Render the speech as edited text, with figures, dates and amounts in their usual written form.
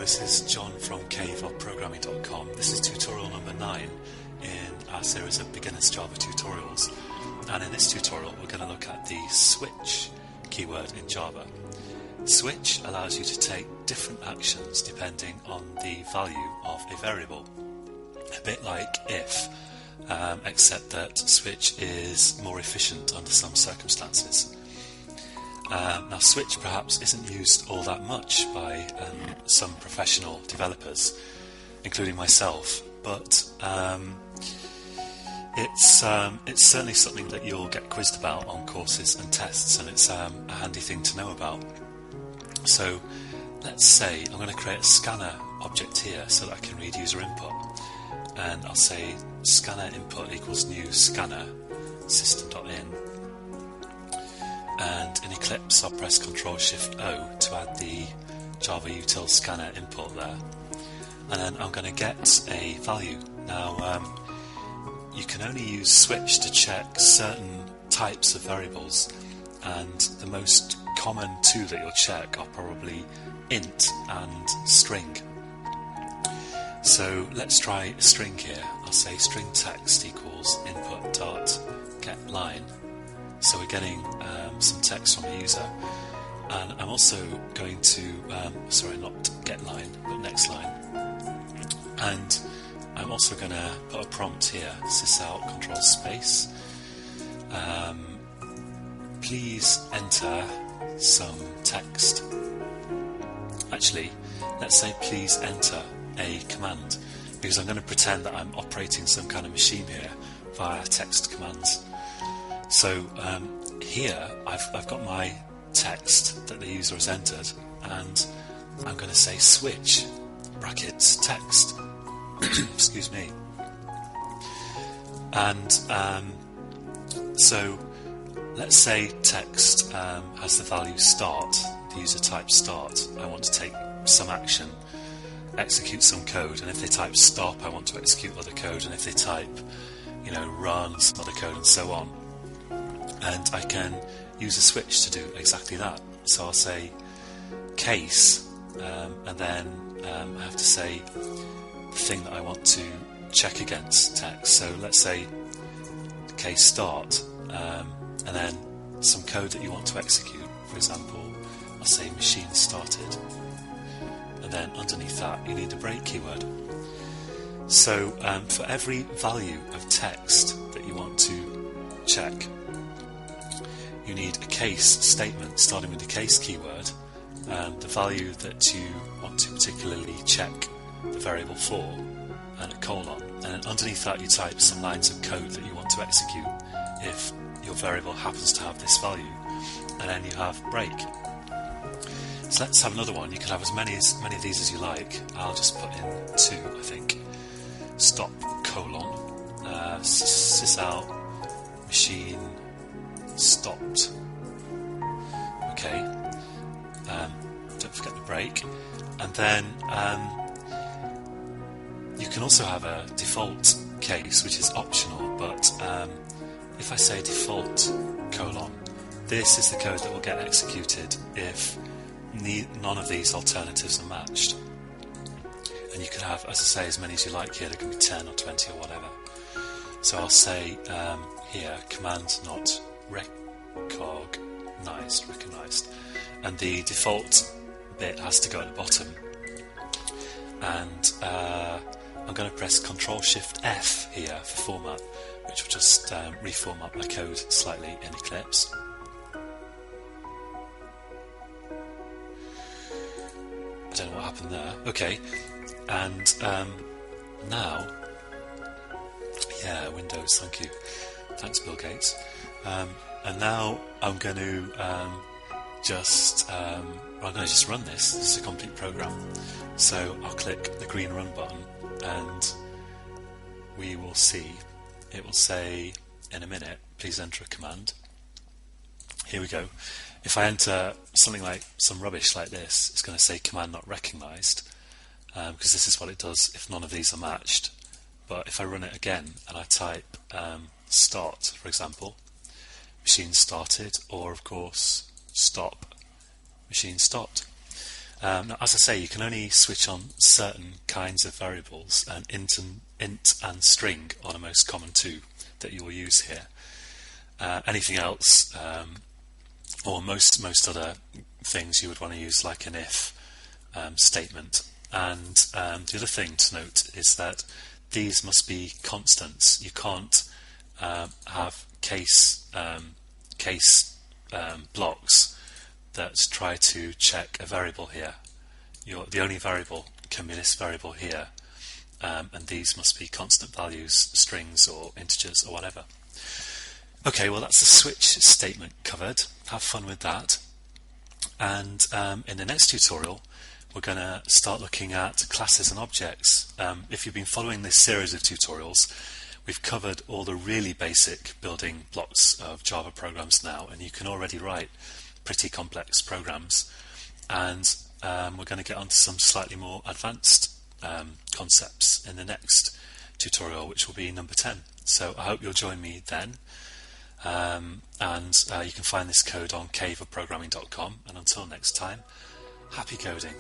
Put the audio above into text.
this is John from caveofprogramming.com. This is tutorial number 9 in our series of beginners Java tutorials, and in this tutorial we're going to look at the switch keyword in Java. Switch allows you to take different actions depending on the value of a variable, a bit like if, except that switch is more efficient under some circumstances. Now switch perhaps isn't used all that much by some professional developers, including myself, but it's certainly something that you'll get quizzed about on courses and tests, and it's a handy thing to know about. So let's say I'm going to create a scanner object here so that I can read user input, and I'll say scanner input equals new scanner system.in. And in Eclipse I'll press Ctrl+Shift+O to add the Java util scanner input there, and then I'm going to get a value. Now you can only use switch to check certain types of variables, and the most common two that you'll check are probably int and string. So let's try a string here. I'll say string text equals input dot get line. So we're getting some text from the user, and I'm also going to, sorry, not get line, but next line, and I'm also going to put a prompt here, sysout control space, please enter some text. Actually, let's say please enter a command, because I'm going to pretend that I'm operating some kind of machine here via text commands. So here I've got my text that the user has entered, and I'm going to say switch brackets text excuse me, and so let's say text has the value start, the user type start. I want to take some action, execute some code, and if they type stop I want to execute other code, and if they type, run, some other code, and so on. And I can use a switch to do exactly that. So I'll say case, and then I have to say the thing that I want to check against text. So let's say case start, and then some code that you want to execute. For example, I'll say machine started, and then underneath that you need a break keyword. So for every value of text that you want to check, you need a case statement starting with the case keyword, the value that you want to particularly check the variable for, and a colon, and then underneath that you type some lines of code that you want to execute if your variable happens to have this value, and then you have break. So let's have another one. You can have as many of these as you like. I'll just put in 2, I think. Stop colon, sysout machine stopped. Okay, don't forget the break, and then you can also have a default case which is optional, but if I say default colon, this is the code that will get executed if none of these alternatives are matched. And you can have, as I say, as many as you like here. There can be 10 or 20 or whatever. So I'll say here command not recognized, and the default bit has to go at the bottom, and I'm going to press Ctrl+Shift+F here for format, which will just reformat my code slightly in Eclipse. I don't know what happened there. Okay, and now, yeah, Windows, thank you, thanks Bill Gates. And now I'm going to just run this. This is a complete program. So I'll click the green run button, and we will see. It will say in a minute, please enter a command. Here we go. If I enter something like some rubbish like this, it's going to say command not recognized, because this is what it does if none of these are matched. But if I run it again and I type start, for example, machine started, or of course stop, machine stopped. Now, as I say, you can only switch on certain kinds of variables, and int and string are the most common two that you will use here. Anything else, or most other things, you would want to use like an if statement. And the other thing to note is that these must be constants. You can't have case blocks that try to check a variable here. The only variable can be this variable here, and these must be constant values, strings or integers or whatever. Okay, well, that's the switch statement covered. Have fun with that. And in the next tutorial, we're going to start looking at classes and objects. If you've been following this series of tutorials, we've covered all the really basic building blocks of Java programs now, and you can already write pretty complex programs. And we're going to get onto some slightly more advanced concepts in the next tutorial, which will be number 10. So I hope you'll join me then. And you can find this code on caveofprogramming.com. And until next time, happy coding.